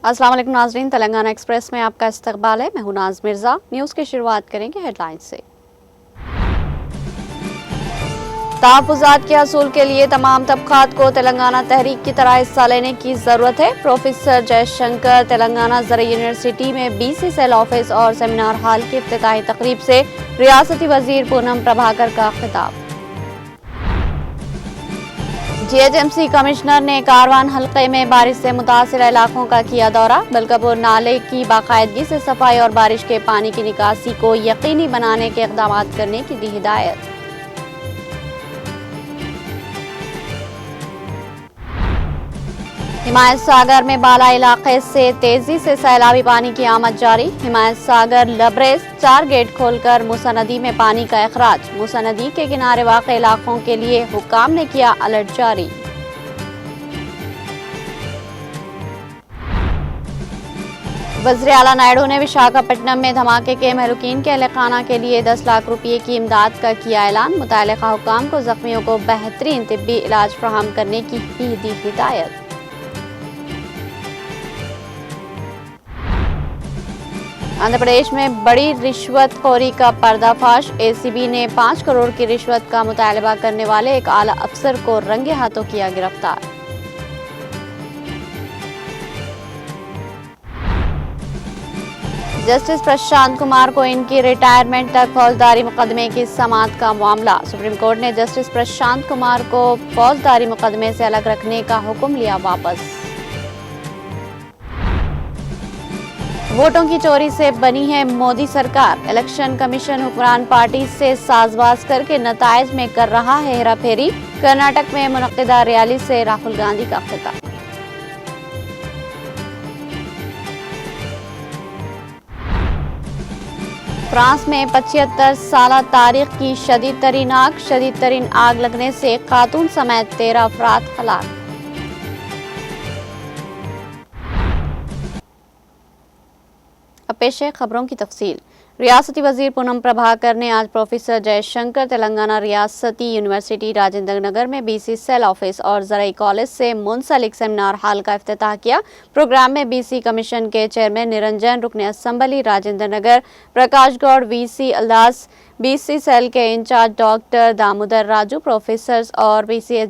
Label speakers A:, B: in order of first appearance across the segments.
A: अस्सलाम वालेकुम नाज़रीन, तेलंगाना एक्सप्रेस में आपका इस्तकबाल है। मैं हूं नाज मिर्ज़ा। न्यूज़ की शुरुआत करेंगे हेडलाइन से। तहफ़्फ़ुज़ात के असूल के लिए तमाम तबक़ात को तेलंगाना तहरीक की तरह हिस्सा लेने की ज़रूरत है। प्रोफेसर जयशंकर तेलंगाना ज़रई यूनिवर्सिटी में BC सेल ऑफिस और सेमिनार हॉल की इफ्तिताही तकरीब से रियासती वज़ीर पूनम प्रभाकर का खिताब। GHMC कमिश्नर ने कारवान हल्के में बारिश से मुतासिर इलाकों का किया दौरा। बलकापुर नाले की बाकायदगी से सफाई और बारिश के पानी की निकासी को यकीनी बनाने के इक़दाम करने की दी हिदायत। हिमायत सागर में बाला इलाके से तेजी से सैलाबी पानी की आमद जारी। हिमायत सागर लबरेज 4 गेट खोलकर मूसा नदी में पानी का अखराज। मूसा नदी के किनारे वाक़े इलाकों के लिए हुक्काम ने किया अलर्ट जारी। वज़ीर आला नायडू ने विशाखापट्टनम में धमाके के महलूकीन के अहलखाना के लिए 10 लाख रुपये की इमदाद का किया ऐलान। मुतल्लिक़ा हुक्काम को ज़ख्मियों को बेहतरीन तिब्बी इलाज फराहम करने की दी हिदायत। आंध्र प्रदेश में बड़ी रिश्वतखोरी का पर्दाफाश। ACB ने 5 करोड़ की रिश्वत का मुतालबा करने वाले एक आला अफसर को रंगे हाथों किया गिरफ्तार। जस्टिस प्रशांत कुमार को इनकी रिटायरमेंट तक फौजदारी मुकदमे की समाअत का मामला। सुप्रीम कोर्ट ने जस्टिस प्रशांत कुमार को फौजदारी मुकदमे से अलग रखने का हुक्म लिया वापस। वोटों की चोरी से बनी है मोदी सरकार। इलेक्शन कमीशन हुक्मरान पार्टी से साजबाज करके नताइज में कर रहा है हेराफेरी। कर्नाटक में मुनक्किदा रैली से राहुल गांधी का खिताब। फ्रांस में 75 साल तारीख की शदीद तरीन आग लगने से खातून समेत 13 अफराद हलाक। अब पेश है खबरों की तफसील। रियासती वज़ीर पूनम प्रभाकर ने आज प्रोफेसर जयशंकर तेलंगाना रियासती यूनिवर्सिटी राजेंद्र नगर में BC सेल ऑफिस और ज़रई कॉलेज से मुंसलिक सेमिनार हॉल का इफ्तिताह किया। प्रोग्राम में BC कमीशन के चेयरमैन निरंजन, रुकन असम्बली राजेंद्र नगर प्रकाश गौड़, VC अल्दास, BC सेल के in charge doctor Damodar Raju, professors और BC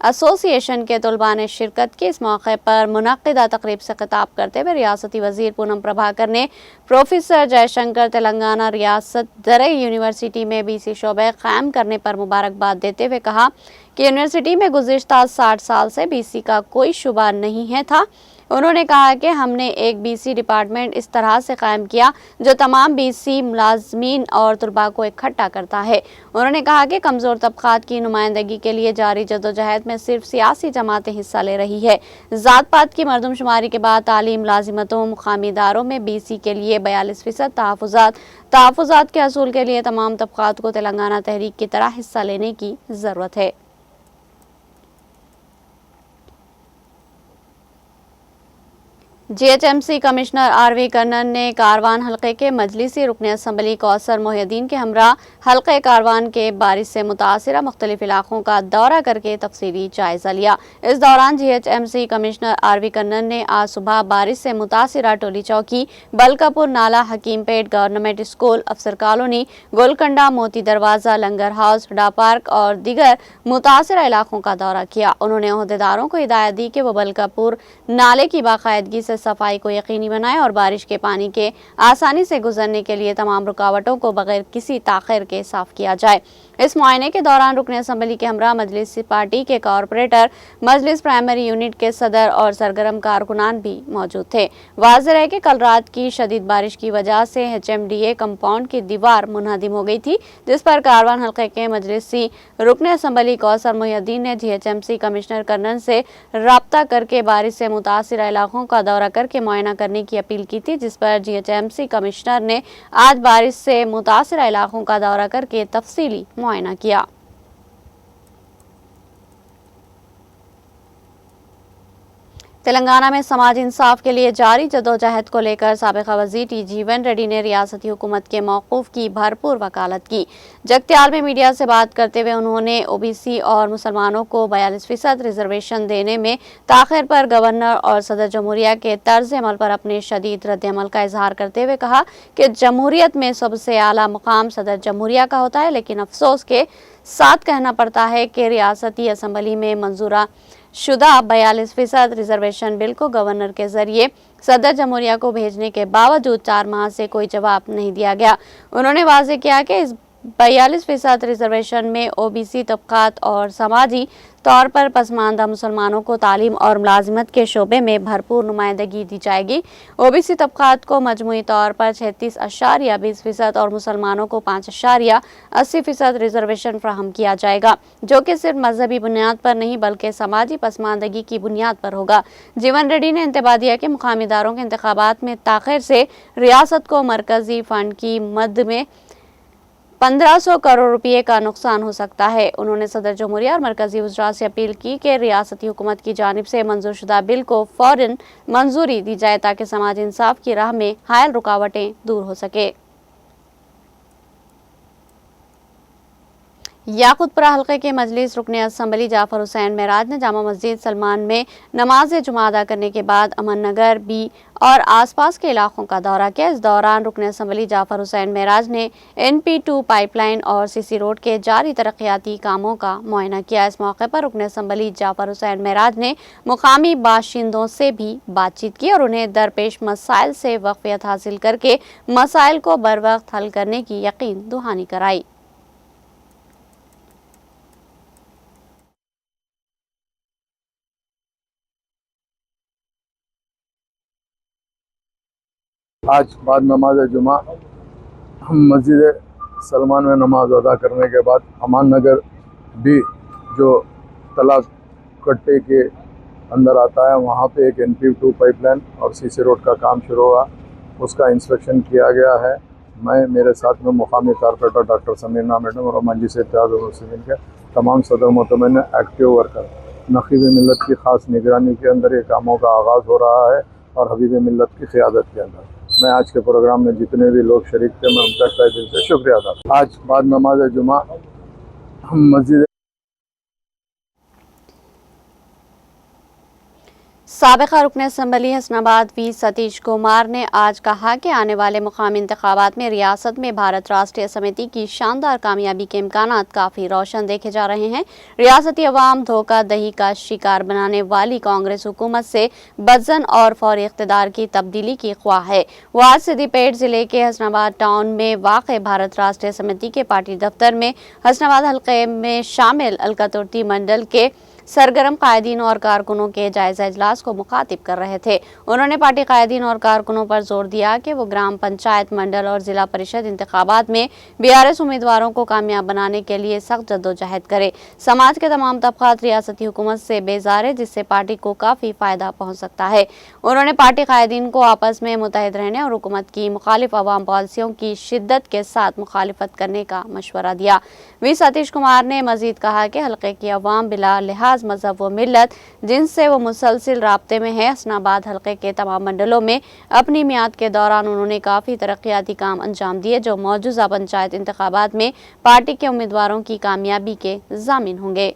A: एसोसिएशन के तलबा ने शिरकत की। इस मौके पर मुनक्किदा तकरीब से खिताब करते हुए रियासती वज़ीर पूनम प्रभाकर ने प्रोफेसर जयशंकर तेलंगाना रियासत ज़रई यूनिवर्सिटी में BC शोबे कायम करने पर मुबारकबाद देते हुए कहा कि यूनिवर्सिटी में गुज़िश्ता 60 साल से BC का कोई शुबा नहीं था। उन्होंने कहा कि हमने एक BC डिपार्टमेंट इस तरह से कायम किया जो तमाम BC मुलाजमीन और तलबा को इकट्ठा करता है। उन्होंने कहा कि कमज़ोर तबक़ात की नुमाइंदगी के लिए जारी जदोजहद में सिर्फ सियासी जमातें हिस्सा ले रही है। ज़ात पात की मरदमशुमारी के बाद तालीम मुलाजिमतों मुकामी इदारों में BC के लिए 42% तहफ़्फ़ुज़ात के असूल के लिए तमाम तबक़ात को तेलंगाना तहरीक की तरह हिस्सा लेने की ज़रूरत है। GHMC कमिश्नर RV कन्नन ने कारवान हल्के के मजलिसी रुकन असम्बली कौसर मोहिउद्दीन के हमरा हल्के कारवान के बारिश से मुतासिरा मुख्तलिफ इलाकों का दौरा करके तफसीली जायजा लिया। इस दौरान GHMC कमिश्नर RV कन्नन ने आज सुबह बारिश से मुतासिरा टोली चौकी, बलकापुर नाला, हकीमपेट गवर्नमेंट स्कूल, अफसर कॉलोनी, गोलकंडा, मोती दरवाजा, लंगर हाउस, हुडा पार्क और दीगर मुतासिरा इलाकों का दौरा किया। उन्होंने अहदेदारों को हिदायत दी कि वो बलकापुर नाले की बाकायदगी से सफाई को यकीनी बनाएं और बारिश के पानी के आसानी से गुजरने के लिए तमाम रुकावटों को बगैर किसी ताखिर के साफ किया जाए। इस मुआयने के दौरान रुकन असम्बली के हमरा मजलिस पार्टी के कॉरपोरेटर, मजलिस प्राइमरी यूनिट के सदर और सरगर्म कारकुनान भी मौजूद थे। वाज़ेह है कि कल रात की शदीद बारिश की वजह से HMDA कंपाउंड की दीवार मुनहदिम हो गई थी, जिस पर कारवान हल्के के मजलिसी रुकन असम्बली कौसर मोहिउद्दीन ने GHMC कमिश्नर कन्नन से राब्ता करके बारिश से मुतासिर इलाकों का दौरा करके मुआयना करने की अपील की थी, जिस पर GHMC कमिश्नर ने आज बारिश से मुतासिर इलाकों का दौरा करके तफसीली मुआयना किया। تلنگانہ میں سماجی انصاف کے لیے جاری جدوجہد کو لے کر سابق وزیر ٹی جیون ریڈی نے ریاستی حکومت کے موقف کی بھرپور وکالت کی۔ جگتیال میں میڈیا سے بات کرتے ہوئے انہوں نے او بی سی اور مسلمانوں کو 42% ریزرویشن دینے میں تاخیر پر گورنر اور صدر جمہوریہ کے طرز عمل پر اپنے شدید رد عمل کا اظہار کرتے ہوئے کہا کہ جمہوریت میں سب سے اعلیٰ مقام صدر جمہوریہ کا ہوتا ہے، لیکن افسوس کے ساتھ کہنا پڑتا ہے کہ ریاستی اسمبلی میں منظورہ شدہ 42% ریزرویشن بل کو گورنر کے ذریعے صدر جمہوریہ کو بھیجنے کے باوجود 4 ماہ سے کوئی جواب نہیں دیا گیا۔ انہوں نے واضح کیا کہ اس 42% ریزرویشن میں او بی سی طبقات اور سماجی طور پر پسماندہ مسلمانوں کو تعلیم اور ملازمت کے شعبے میں بھرپور نمائندگی دی جائے گی۔ او بی سی طبقات کو مجموعی طور پر 36.20% اور مسلمانوں کو 5.80% ریزرویشن فراہم کیا جائے گا، جو کہ صرف مذہبی بنیاد پر نہیں بلکہ سماجی پسماندگی کی بنیاد پر ہوگا۔ جیون ریڈی نے انتباہ دیا کہ مقامی اداروں کے انتخابات میں تاخیر سے ریاست کو مرکزی فنڈ کی مد میں 1500 کروڑ روپے کا نقصان ہو سکتا ہے۔ انہوں نے صدر جمہوریہ اور مرکزی وزراء سے اپیل کی کہ ریاستی حکومت کی جانب سے منظور شدہ بل کو فوراً منظوری دی جائے تاکہ سماجی انصاف کی راہ میں حائل رکاوٹیں دور ہو سکے۔ یاقوت پورہ حلقے کے مجلس رکن اسمبلی جعفر حسین معراج نے جامع مسجد سلمان میں نماز جمعہ ادا کرنے کے بعد امن نگر بی اور آس پاس کے علاقوں کا دورہ کیا۔ اس دوران رکن اسمبلی جعفر حسین معراج نے NP2 پائپ لائن اور CC روڈ کے جاری ترقیاتی کاموں کا معائنہ کیا۔ اس موقع پر رکن اسمبلی جعفر حسین معراج نے مقامی باشندوں سے بھی بات چیت کی اور انہیں درپیش مسائل سے واقفیت حاصل کر کے مسائل کو بروقت حل کرنے کی یقین دہانی کرائی۔
B: آج بعد نماز جمعہ ہم مسجد سلمان میں نماز ادا کرنے کے بعد امان نگر بھی جو طلاق کٹے کے اندر آتا ہے وہاں پہ ایک NP2 پائپ لائن اور CC روڈ کا کام شروع ہوا، اس کا انسپیکشن کیا گیا ہے۔ میں میرے ساتھ میں مقامی کارپوریٹر ڈاکٹر سمیرہ میڈم اور مجلس اتحاد المسلمین کے تمام صدر محترمین ایکٹیو ورکر، نقیب ملت کی خاص نگرانی کے اندر یہ کاموں کا آغاز ہو رہا ہے اور حبیب ملت کی قیادت کے اندر میں آج کے پروگرام میں جتنے بھی لوگ شریک تھے میں ان کا تہہ دل سے شکریہ ادا کرتا ہوں۔ آج بعد نماز جمعہ ہم مسجد
A: سابقہ رکن اسمبلی حسن آباد وی ستیش کمار نے آج کہا کہ آنے والے مقامی انتخابات میں ریاست میں بھارت راشٹریہ سمیتی کی شاندار کامیابی کے امکانات کافی روشن دیکھے جا رہے ہیں۔ ریاستی عوام دھوکہ دہی کا شکار بنانے والی کانگریس حکومت سے بدظن اور فوری اقتدار کی تبدیلی کی خواہ ہے۔ وہ آج سدی پیٹ ضلع کے حسن آباد ٹاؤن میں واقع بھارت راشٹریہ سمیتی کے پارٹی دفتر میں حسن آباد حلقے میں شامل الکاتورتی منڈل کے سرگرم قائدین اور کارکنوں کے جائزہ اجلاس کو مخاطب کر رہے تھے۔ انہوں نے پارٹی قائدین اور کارکنوں پر زور دیا کہ وہ گرام پنچایت، منڈل اور ضلع پریشد انتخابات میں BRS امیدواروں کو کامیاب بنانے کے لیے سخت جدوجہد کرے۔ سماج کے تمام طبقات ریاستی حکومت سے بیزار ہے، جس سے پارٹی کو کافی فائدہ پہنچ سکتا ہے۔ انہوں نے پارٹی قائدین کو آپس میں متحد رہنے اور حکومت کی مخالف عوام پالیسیوں کی شدت کے ساتھ مخالفت کرنے کا مشورہ دیا۔ وی ستیش کمار نے مزید کہا کہ حلقے کی عوام بلا لحاظ مذہب و ملت جن سے وہ مسلسل رابطے میں ہے۔ حسن آباد حلقے کے تمام منڈلوں میں اپنی میعاد کے دوران انہوں نے کافی ترقیاتی کام انجام دیے جو موجودہ پنچایت انتخابات میں پارٹی کے امیدواروں کی کامیابی کے ضامن ہوں گے۔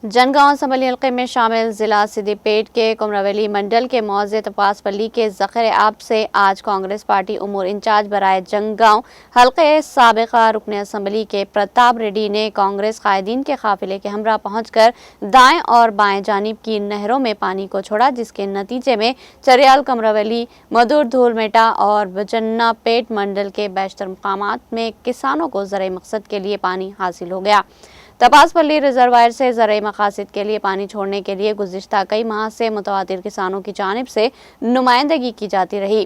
A: جنگاؤں اسمبلی حلقے میں شامل ضلع سدی پیٹ کے کمراویلی منڈل کے موضع تپاس پلی کے ذخیرہ آب سے آج کانگریس پارٹی امور انچارج برائے جنگاؤں حلقے سابقہ رکن اسمبلی کے پرتاپ ریڈی نے کانگریس قائدین کے قافلے کے ہمراہ پہنچ کر دائیں اور بائیں جانب کی نہروں میں پانی کو چھوڑا، جس کے نتیجے میں چریال، کمراویلی، مدور، دھول میٹا اور بجنا پیٹ منڈل کے بیشتر مقامات میں کسانوں کو زرعی مقصد کے لیے پانی حاصل ہو گیا۔ تپاس پلی ریزروائر سے زرعی مقاصد کے لیے پانی چھوڑنے کے لیے گزشتہ کئی ماہ سے متواتر کسانوں کی جانب سے نمائندگی کی جاتی رہی۔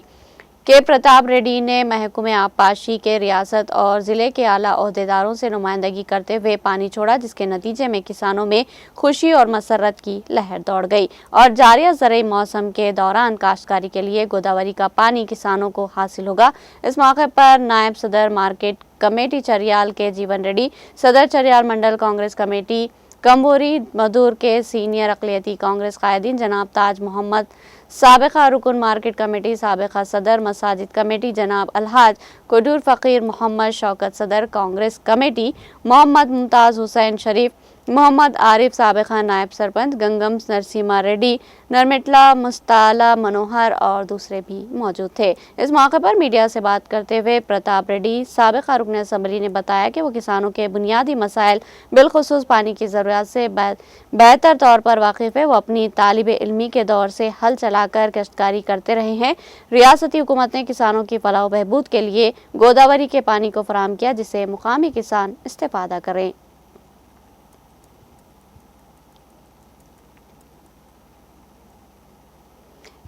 A: کے پرتاپ ریڈی نے محکمہ آبپاشی کے ریاست اور ضلع کے اعلیٰ عہدیداروں سے نمائندگی کرتے ہوئے پانی چھوڑا، جس کے نتیجے میں کسانوں میں خوشی اور مسرت کی لہر دوڑ گئی اور جاریہ زرعی موسم کے دوران کاشتکاری کے لیے گوداوری کا پانی کسانوں کو حاصل ہوگا۔ اس موقع پر نائب صدر مارکیٹ कमेटी चरियाल के जीवन रेड्डी, सदर चरियाल मंडल कांग्रेस कमेटी कंबोरी मधुर के सीनियर अक़लियती कांग्रेस कायदीन जनाब ताज मोहम्मद, साबिक़ा रुकन मार्केट कमेटी साबिक़ा सदर मसाजिद कमेटी जनाब अलहाज कुडूर फ़कीर मोहम्मद शौकत, सदर कांग्रेस कमेटी मोहम्मद मुमताज़ हुसैन शरीफ, मोहम्मद आरिफ साबिक़ा नायब सरपंच, गंगम नरसिम्हा रेड्डी, नरमिटला मुस्ताला मनोहर और दूसरे भी मौजूद थे। इस मौके पर मीडिया से बात करते हुए प्रताप रेड्डी, साबिक़ा रुकन असम्बली ने बताया कि वो किसानों के बुनियादी मसाइल बिलखुसूस पानी की ज़रूरत से बेहतर तौर पर वाकिफ़ है। वो अपनी तालिबे इल्मी के दौर से हल चलाकर कश्तकारी करते रहे हैं। रियासती हुकूमत ने किसानों की फलाह व बहबूद के लिए गोदावरी के पानी को फराहम किया, जिससे मुकामी किसान इस्तेफादा करें।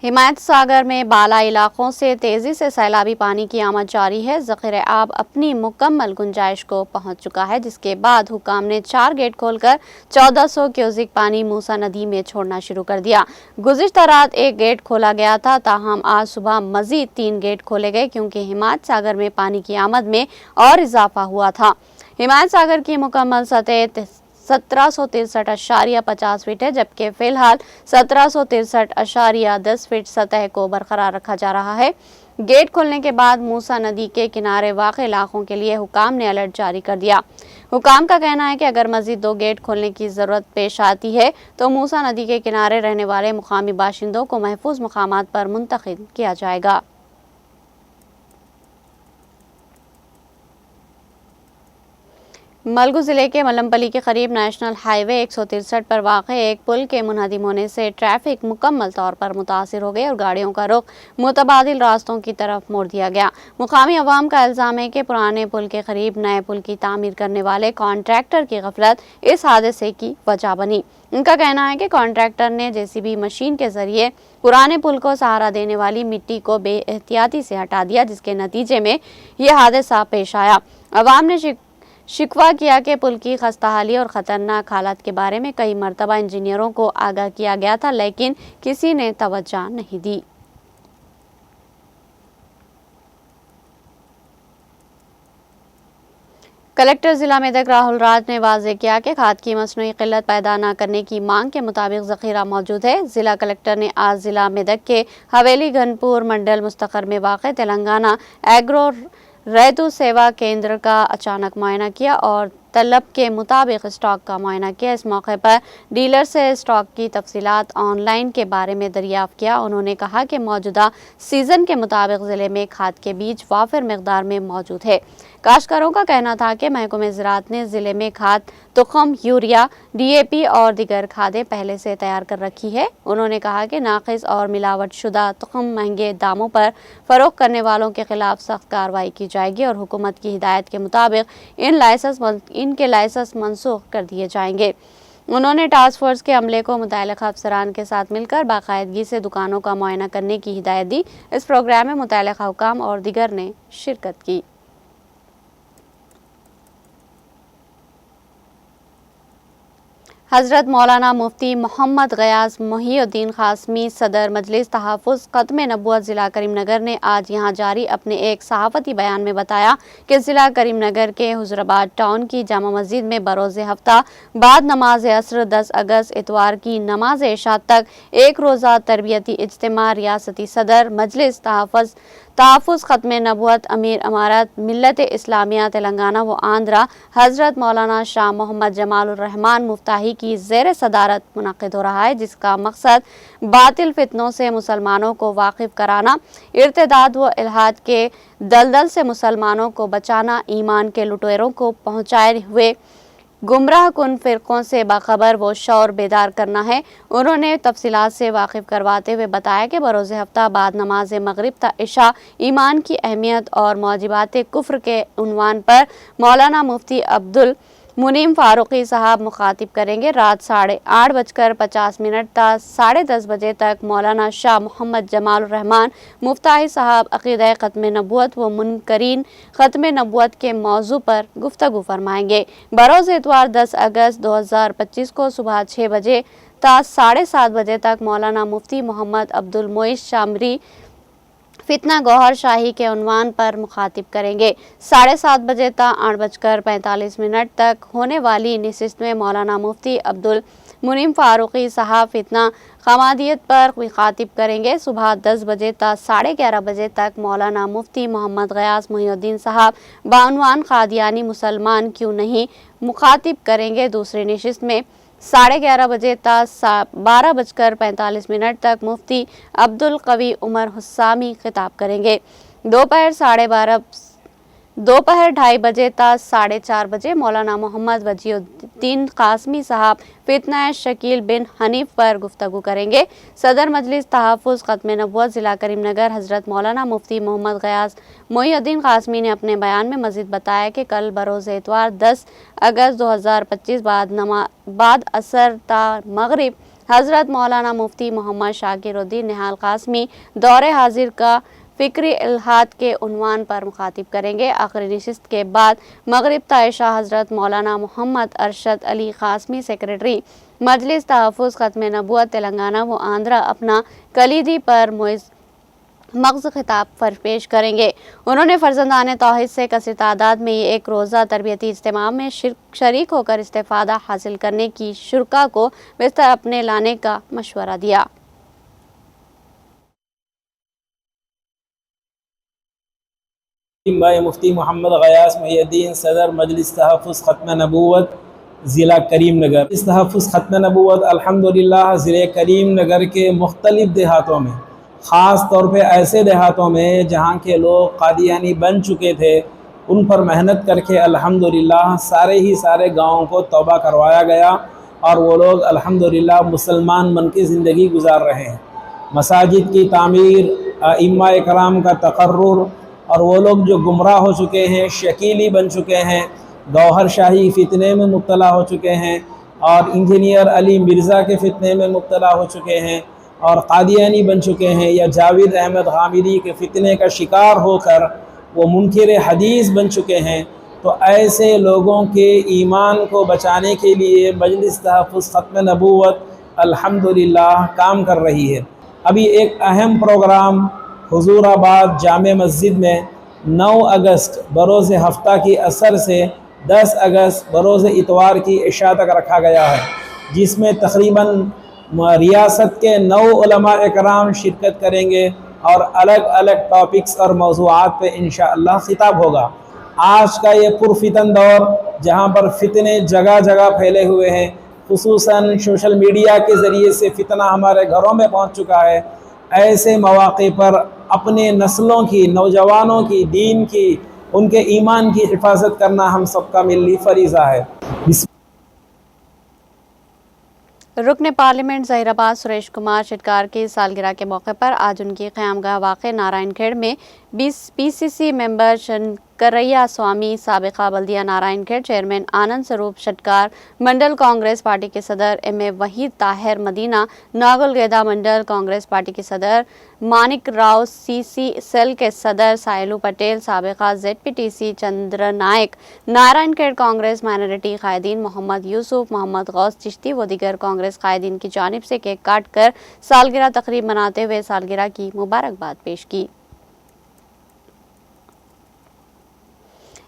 A: हिमायत सागर में बाला इलाकों से तेज़ी से सैलाबी पानी की आमद जारी है। ज़ख़ीरे आब अपनी मुकम्मल गुंजाइश को पहुंच चुका है, जिसके बाद हुकाम ने 4 गेट खोलकर 1400 क्यूसिक पानी मूसा नदी में छोड़ना शुरू कर दिया। गुज़िश्ता रात 1 गेट खोला गया था, ताहम आज सुबह मज़ीद 3 गेट खोले गए क्योंकि हिमायत सागर में पानी की आमद में और इजाफा हुआ था। हिमायत सागर की मुकम्मल सतह 1763.50 फीट है, जबकि फ़िलहाल 1763.10 फीट सतह को बरकरार रखा जा रहा है। गेट खोलने के बाद मूसा नदी के किनारे वाक़े इलाकों के लिए हुकाम ने अलर्ट जारी कर दिया। हुकाम का कहना है कि अगर मज़ीद 2 गेट खोलने की ज़रूरत पेश आती है तो मूसा नदी के किनारे रहने वाले मुकामी बाशिंदों को महफूज मकामात पर मुंतकिल किया जाएगा। मलगू ज़िले के मलमपली के करीब नेशनल हाईवे 163 पर वाक़े एक पुल के मुनहदिम होने से ट्रैफिक मुकम्मल तौर पर मुतासिर हो गई और गाड़ियों का रुख मुतबादिल रास्तों की तरफ मोड़ दिया गया। मुकामी अवाम का इल्ज़ाम है कि पुराने पुल के करीब नए पुल की तामीर करने वाले कॉन्ट्रैक्टर की गफलत इस हादसे की वजह बनी। उनका कहना है कि कॉन्ट्रैक्टर ने जेसीबी मशीन के जरिए पुराने पुल को सहारा देने वाली मिट्टी को बेएहतियाती से हटा दिया, जिसके नतीजे में यह हादसा पेश आया। अवाम ने शिकवा किया कि पुल की खस्ताहाली और ख़तरनाक हालत के बारे में कई मरतबा इंजीनियरों को आगाह किया गया था, लेकिन किसी ने तवज्जो नहीं दी। कलेक्टर ज़िला मेदक राहुल राज ने वाज़ेह किया कि खाद की मसनूई क़िल्लत पैदा न करने की मांग के मुताबिक ज़ख़ीरा मौजूद है। ज़िला कलेक्टर ने आज ज़िला मेदक के हवेली घनपुर मंडल मुस्तक़र में वाक़ तेलंगाना एग्रो रैतु सेवा केंद्र का अचानक मुआयना किया और तलब के मुताबिक स्टॉक का मुआयना किया। इस मौके पर डीलर से स्टॉक की तफसीलात ऑनलाइन के बारे में दरियाफ्त किया। उन्होंने कहा कि मौजूदा सीज़न के मुताबिक ज़िले में खाद के बीज वाफिर मकदार में मौजूद है। काश्तकारों का कहना था कि महकमे ज़राअत ने ज़िले में खाद, तुख़म, यूरिया, DAP और दीगर खादें पहले से तैयार कर रखी है। उन्होंने कहा कि नाक़िस और मिलावट शुदा तुख़म महंगे दामों पर फ़रोख्त करने वालों के खिलाफ सख्त कार्रवाई की जाएगी और हुकूमत की हिदायत के मुताबिक इनके लाइसेंस मनसूख कर दिए जाएंगे। उन्होंने टास्क फोर्स के अमले को मुतल्लिक़ा अफसरान के साथ मिलकर बाकायदगी से दुकानों का मुआयना करने की हिदायत दी। इस प्रोग्राम में मुतल्लिक़ा हुकाम और दीगर ने शिरकत की। हज़रत मौलाना मुफ्ती मोहम्मद गयास मोहिउद्दीन क़ासमी सदर मजलिस तहफ़्फ़ुज़ ख़त्म नबूवत ज़िला करीमनगर ने आज यहां जारी अपने एक सहाफ़ती बयान में बताया कि ज़िला करीमनगर के हुज़राबाद टाउन की जामा मस्जिद में बरोज़ हफ्ता बाद नमाज असर 10 अगस्त इतवार की नमाज इशा तक एक रोज़ा तरबियती इज्तिमा रियासती सदर मजलिस तहफ़्फ़ुज़ ख़त्म नबूवत अमीर अमारत मिल्लत इस्लामिया तेलंगाना व आंध्रा हज़रत मौलाना शाह मोहम्मद जमालुर रहमान मुफ्ताही की ज़ेर सदारत मुनक़िद हो रहा है, जिसका मकसद बातिल फितनों से मुसलमानों को वाकिफ़ कराना, इर्तिदाद व इल्हाद के दलदल से मुसलमानों को बचाना, ईमान के लुटेरों को पहुँचाए हुए गुमराह कुन फ़िरक़ों से बाखबर व शौर बेदार करना है। उन्होंने तफसीलात से वाकिफ़ करवाते हुए बताया कि बरोज़ हफ्ता बाद नमाज मगरिब ता इशा ईमान की अहमियत और मौजिबात कुफ्र के उन्वान पर मौलाना मुफ्ती अब्दुल मुनीम फ़ारूक़ी साहब मुखातिब करेंगे। रात 8:50 ता 10:30 बजे तक मौलाना शाह मोहम्मद जमालुर रहमान मुफ्ताही साहब अक़ीदा ख़त्म नबूवत व मुनकरीन ख़त्म नबूवत के मौजू पर गुफ्तगू फरमाएंगे। बरोज़ इतवार 10 अगस्त 2025 को सुबह 6 बजे ता 7:30 बजे तक मौलाना मुफ्ती मोहम्मद अब्दुल मोइस शामरी فتنہ گوہر شاہی کے عنوان پر مخاطب کریں گے۔ 7:30 بجے تا 8:45 تک ہونے والی نشست میں مولانا مفتی عبدالمنعم فاروقی صاحب فتنہ خمادیت پر مخاطب کریں گے۔ صبح 10 بجے تا 11:30 بجے تک مولانا مفتی محمد غیاث محی الدین صاحب بعنوان قادیانی مسلمان کیوں نہیں مخاطب کریں گے۔ دوسری نشست میں 11:30 بجے تا 12:45 تک مفتی عبدالقوی عمر حسامی خطاب کریں گے۔ دوپہر 2:30 بجے تا 4:30 بجے مولانا محمد وجیہ الدین قاسمی صاحب فتنہ شکیل بن حنیف پر گفتگو کریں گے۔ صدر مجلس تحفظ ختم نبوت ضلع کریم نگر حضرت مولانا مفتی محمد غیاث محی الدین قاسمی نے اپنے بیان میں مزید بتایا کہ کل بروز اتوار 10 اگست 2025 بعد عصر تا مغرب حضرت مولانا مفتی محمد شاکر الدین نہال قاسمی دور حاضر کا فکری الحاد کے عنوان پر مخاطب کریں گے۔ آخری نشست کے بعد مغرب تا عشاء حضرت مولانا محمد ارشد علی قاسمی سیکریٹری مجلس تحفظ ختم نبوت تلنگانہ و آندھرا اپنا کلیدی پر مغز خطاب پیش کریں گے۔ انہوں نے فرزندان توحید سے کثیر تعداد میں یہ ایک روزہ تربیتی اجتماع میں شریک ہو کر استفادہ حاصل کرنے کی شرکا کو بستر اپنے لانے کا مشورہ دیا۔
C: بھائی مفتی محمد غیاث محی الدین صدر مجلس تحفظ ختم نبوت ضلع کریم نگر۔ اس تحفظ ختم نبوت الحمدللہ ضلع کریم نگر کے مختلف دیہاتوں میں، خاص طور پہ ایسے دیہاتوں میں جہاں کے لوگ قادیانی بن چکے تھے، ان پر محنت کر کے الحمدللہ سارے گاؤں کو توبہ کروایا گیا اور وہ لوگ الحمدللہ مسلمان بن کے زندگی گزار رہے ہیں۔ مساجد کی تعمیر، ائمہ کرام کا تقرر، اور وہ لوگ جو گمراہ ہو چکے ہیں، شکیلی بن چکے ہیں، گوہر شاہی فتنے میں مبتلا ہو چکے ہیں، اور انجینئر علی مرزا کے فتنے میں مبتلا ہو چکے ہیں، اور قادیانی بن چکے ہیں، یا جاوید احمد غامدی کے فتنے کا شکار ہو کر وہ منکر حدیث بن چکے ہیں، تو ایسے لوگوں کے ایمان کو بچانے کے لیے مجلس تحفظ ختم نبوت الحمدللہ کام کر رہی ہے۔ ابھی ایک اہم پروگرام حضور آباد جامع مسجد میں 9 اگست بروز ہفتہ کی عصر سے 10 اگست بروز اتوار کی عشاء تک رکھا گیا ہے، جس میں تقریباً ریاست کے 9 علماء اکرام شرکت کریں گے اور الگ الگ ٹاپکس اور موضوعات پہ انشاءاللہ خطاب ہوگا۔ آج کا یہ پرفتن دور جہاں پر فتنے جگہ جگہ پھیلے ہوئے ہیں، خصوصاً سوشل میڈیا کے ذریعے سے فتنہ ہمارے گھروں میں پہنچ چکا ہے، ایسے مواقع پر اپنے نسلوں کی، نوجوانوں کی، دین کی، ان کے ایمان کی حفاظت کرنا ہم سب کا ملی فریضہ ہے۔
A: رکن پارلیمنٹ ظہیر آباد سریش کمار شٹکار کی سالگرہ کے موقع پر آج ان کی قیامگاہ واقع نارائن کھیڑ میں پی سی سی ممبر شنکریا سوامی، سابقہ بلدیہ نارائن کھیڑ چیئرمین آنند سروپ شٹکار، منڈل کانگریس پارٹی کے صدر ایم اے وحید طاہر مدینہ، ناگل گیدا منڈل کانگریس پارٹی کے صدر Manik Rao, C C cell کے صدر سائلو پٹیل، سابقہ Z P T C Chandra Naik, Narayankhed Congress minority قائدین محمد یوسف، محمد غوث چشتی و دیگر کانگریس قائدین کی جانب سے کیک کاٹ کر سالگرہ تقریب مناتے ہوئے سالگرہ کی مبارکباد پیش کی۔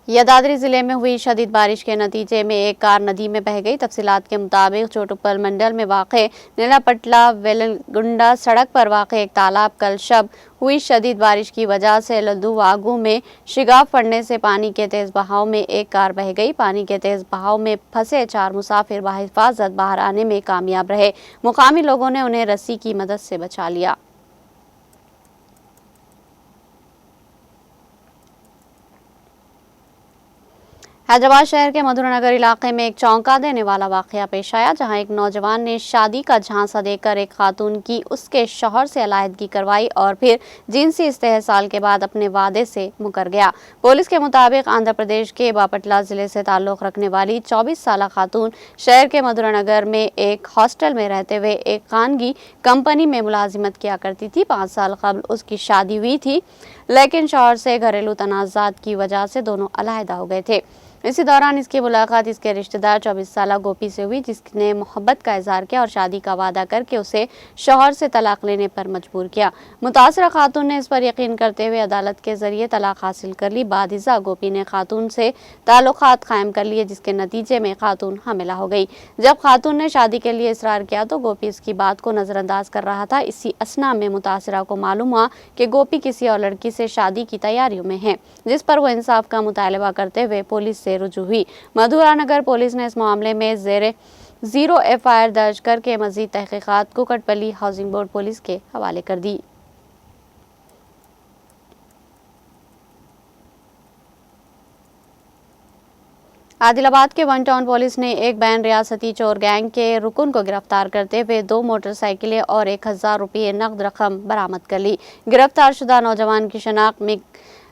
A: یدادری ضلع میں ہوئی شدید بارش کے نتیجے میں ایک کار ندی میں بہہ گئی۔ تفصیلات کے مطابق چوٹوپل منڈل میں واقع نیلا پٹلا ویلنگنڈا سڑک پر واقع ایک تالاب کل شب ہوئی شدید بارش کی وجہ سے لدو واگو میں شگاف پڑنے سے پانی کے تیز بہاؤ میں ایک کار بہہ گئی۔ پانی کے تیز بہاؤ میں پھنسے 4 مسافر بحفاظت باہر آنے میں کامیاب رہے۔ مقامی لوگوں نے انہیں رسی کی مدد سے بچا لیا۔ حیدرآباد شہر کے مدھورا نگر علاقے میں ایک چونکا دینے والا واقعہ پیش آیا، جہاں ایک نوجوان نے شادی کا جھانسا دے کر ایک خاتون کی اس کے شوہر سے علیحدگی کروائی اور پھر جنسی استحصال کے بعد اپنے وعدے سے مکر گیا۔ پولیس کے مطابق آندھرا پردیش کے باپٹلہ ضلع سے تعلق رکھنے والی 24 سالہ خاتون شہر کے مدھورا نگر میں ایک ہاسٹل میں رہتے ہوئے ایک خانگی کمپنی میں ملازمت کیا کرتی تھی۔ 5 سال قبل اس کی شادی ہوئی تھی۔ लेकिन शौहर से घरेलू तनाज़ात की वजह से दोनों अलहदा हो गए थे। इसी दौरान इसकी मुलाकात इसके रिश्तेदार 24 साल गोपी से हुई, जिसने मोहब्बत का इजहार किया और शादी का वादा करके उसे शौहर से तलाक लेने पर मजबूर किया। मुतासरा खातून ने इस पर यकीन करते हुए अदालत के जरिए तलाक हासिल कर ली। बादिज़ा गोपी ने खातून से ताल्लुकात कायम कर लिए, जिसके नतीजे में खातून हामिला हो गई। जब खातून ने शादी के लिए इसरार किया तो गोपी इसकी बात को नजरअंदाज कर रहा था। इसी असना में मुतासरा को मालूम हुआ कि गोपी किसी और लड़की से शादी की तैयारियों में है, जिस पर वो इंसाफ का मुतालबा करते हुए पुलिस से रुजू हुई। मधुरा नगर पुलिस ने इस मामले में ज़ीरो FIR दर्ज करके मजीद तहकीकात कुकटपल्ली हाउसिंग बोर्ड पुलिस के हवाले कर दी। आदिलाबाद के वन टाउन पुलिस ने एक बैन रियासती चोर गैंग के रुकन को गिरफ्तार करते हुए 2 मोटरसाइकिलें और 1000 रुपये नकद रकम बरामद कर ली। गिरफ्तार शुदा नौजवान की शनाख्त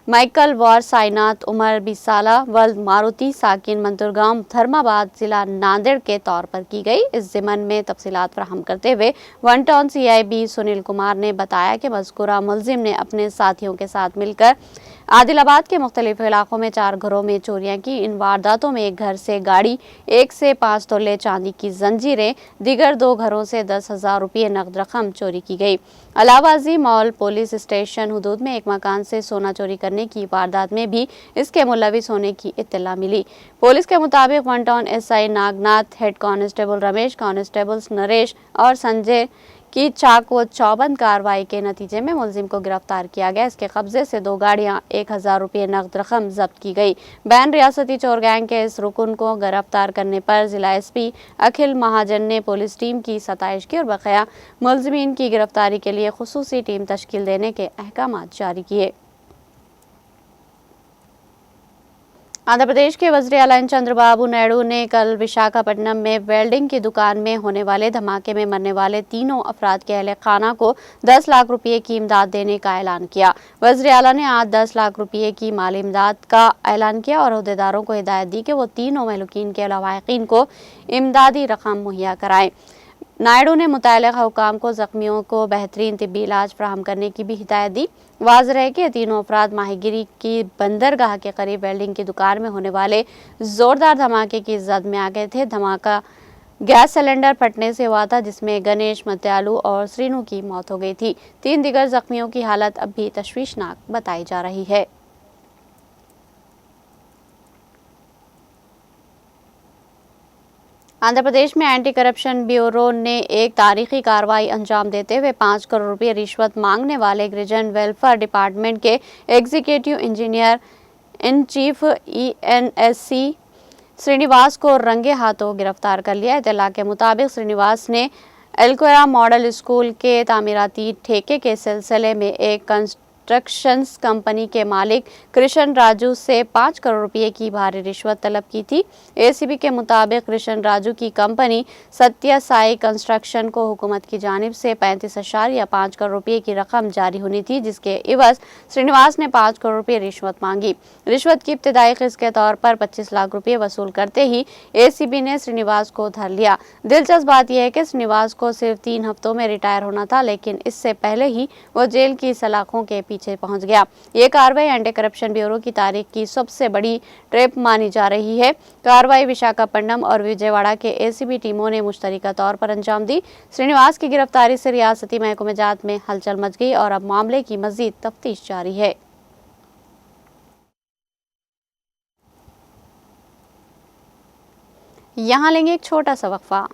A: माइकल वार साइनात उमर 20 साल वल्द मारुति साकिन मंतुरगांव धर्माबाद जिला नांदेड़ के तौर पर की गई। इस ज़िमन में तफसीलात फराहम करते हुए one town CIB Sunil Kumar ने बताया कि मज़कूरा मुलजिम ने अपने साथियों के साथ मिलकर आदिलाबाद के मुख्तलिफ इलाकों में 4 घरों में चोरियां की। इन वारदातों में एक घर से गाड़ी, 1 से 5 तोले चांदी की जंजीरें, दीगर 2 घरों से 10,000 रुपये नकद रकम चोरी की गई। अलावाजी मॉल पुलिस स्टेशन हुदूद में एक मकान से सोना चोरी करने की वारदात में भी इसके मुलविस होने की इत्तला मिली। पुलिस के मुताबिक one town SI Nagnath, head constable Ramesh, constables Naresh और संजय की चाक व चौबंद कार्रवाई के नतीजे में मुलजिम को गिरफ्तार किया गया। इसके कब्जे से 2 गाड़ियां, 1000 रुपये नकद रकम जब्त की गई। बैन रियासती चोर गैंग के इस रुकन को गिरफ्तार करने पर जिला SP अखिल महाजन ने पुलिस टीम की सताइश की और बकाया मुलजिमीन की गिरफ्तारी के लिए खुसूसी टीम तश्कील देने के अहकामात जारी किए। आंध्र प्रदेश के वज़ीर आला चंद्रबाबू नायडू ने कल विशाखापट्टनम में वेल्डिंग की दुकान में होने वाले धमाके में मरने वाले 3 अफराद के अहले खाना को 10 लाख रुपये की इमदाद देने का ऐलान किया। वज़ीर आला ने आज 10 लाख रुपये की माली इमदाद का ऐलान किया और अहदेदारों को हिदायत दी कि वो तीनों महलूकीन के लवाहिकीन को इमदादी रकम मुहैया कराएं। नायडू ने मुतल्लिक़ हुकाम को ज़ख्मियों को बेहतरीन तिब्बी इलाज फराहम करने की भी हिदायत दी। वाज़ेह है कि ये तीनों अफराद माहीगिरी की बंदरगाह के करीब वेल्डिंग की दुकान में होने वाले ज़ोरदार धमाके की जद में आ गए थे। धमाका गैस सिलेंडर फटने से हुआ था, जिसमें गणेश, मत्यालू और श्रीनू की मौत हो गई थी। 3 दीगर जख्मियों की हालत अब भी तशवीशनाक बताई जा रही है। आंध्र प्रदेश में एंटी करप्शन ब्यूरो ने एक तारीखी कार्रवाई अंजाम देते हुए 5 करोड़ रुपये रिश्वत मांगने वाले गिरिजन वेलफेयर डिपार्टमेंट के executive engineer in chief ENSC Srinivas को रंगे हाथों गिरफ्तार कर लिया। इत्तला के मुताबिक श्रीनिवास ने एलकोरा मॉडल स्कूल के तामीराती ठेके के सिलसिले में एक कंस्ट्रक्शंस कंपनी के मालिक कृष्ण राजू से 5 करोड़ रुपए की भारी रिश्वत तलब की थी। ACB के मुताबिक कृष्ण राजू की कंपनी सत्य साई कंस्ट्रक्शन को हुकूमत की जानिब से 35.5 करोड़ रुपए की रकम जारी होनी थी, जिसके इवज श्रीनिवास ने 5 करोड़ रुपए रिश्वत मांगी। रिश्वत की इब्तिदाई किस्त के तौर पर 25 लाख रुपए वसूल करते ही ACB ने श्रीनिवास को धर लिया। दिलचस्प बात यह है कि श्रीनिवास को सिर्फ 3 हफ्तों में रिटायर होना था, लेकिन इससे पहले ही वो जेल की सलाखों के पीछे पहुंच गया। ये कार्रवाई एंटी करप्शन ब्यूरो की तारीख की सबसे बड़ी ट्रैप मानी जा रही है। कार्रवाई विशाखापट्टनम और विजयवाड़ा के ACB टीमों ने मुश्तरका तौर पर अंजाम दी। श्रीनिवास की गिरफ्तारी से रियासती महकमे जात में हलचल मच गई और अब मामले की मजीद तफ्तीश जारी है। यहाँ लेंगे एक छोटा सा वक्फा।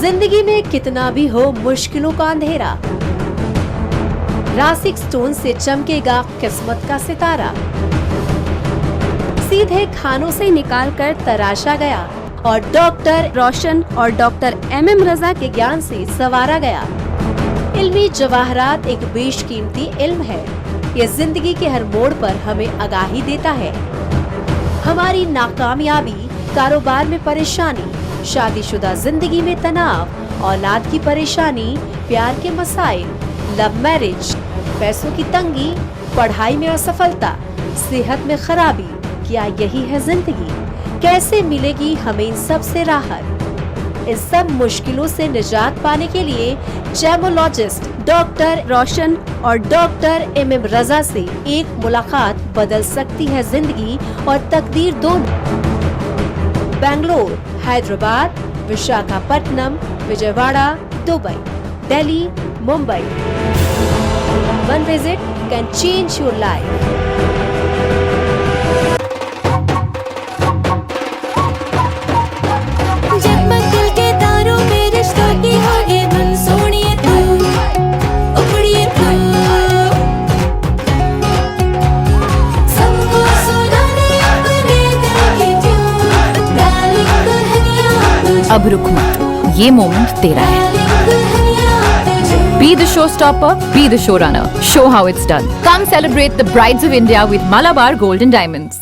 D: जिंदगी में कितना भी हो मुश्किलों का अंधेरा, रासिक स्टोन से चमकेगा किस्मत का सितारा। सीधे खानों से निकाल कर तराशा गया और डॉक्टर रोशन और डॉक्टर MM रजा के ज्ञान से संवारा गया। इल्मी जवाहरात एक बेशकीमती इल्म है। ये जिंदगी के हर मोड़ पर हमें आगाही देता है। हमारी नाकामयाबी, कारोबार में परेशानी, शादीशुदा जिंदगी में तनाव औलाद की परेशानी, प्यार के मसाइल, लव मैरिज, पैसों की तंगी, पढ़ाई में असफलता, सेहत में खराबी, क्या यही है जिंदगी? कैसे मिलेगी हमें इन सब से राहत? इन सब मुश्किलों से निजात पाने के लिए जैमोलॉजिस्ट डॉक्टर रोशन और डॉक्टर एमएम रजा से एक मुलाकात बदल सकती है जिंदगी और तकदीर दोनों। Bangalore, Hyderabad, Visakhapatnam, Vijayawada, Dubai, Delhi, Mumbai. One visit can change your life.
E: जगमग दिल के तारों में रिश्तों की होगी धुन, सोनिए तू, उखड़िए तू, सबको सुनाने अपने दिल की ट्यून, डार्लिंग दुल्हनिया तुझे,
F: अब रुक मत, ये मोमेंट तेरा है।
E: डार्लिंग दुल्हनिया तुझे।
F: Be the showstopper, be the showrunner. Show how it's done. Come celebrate the Brides of India with Malabar Gold and Diamonds.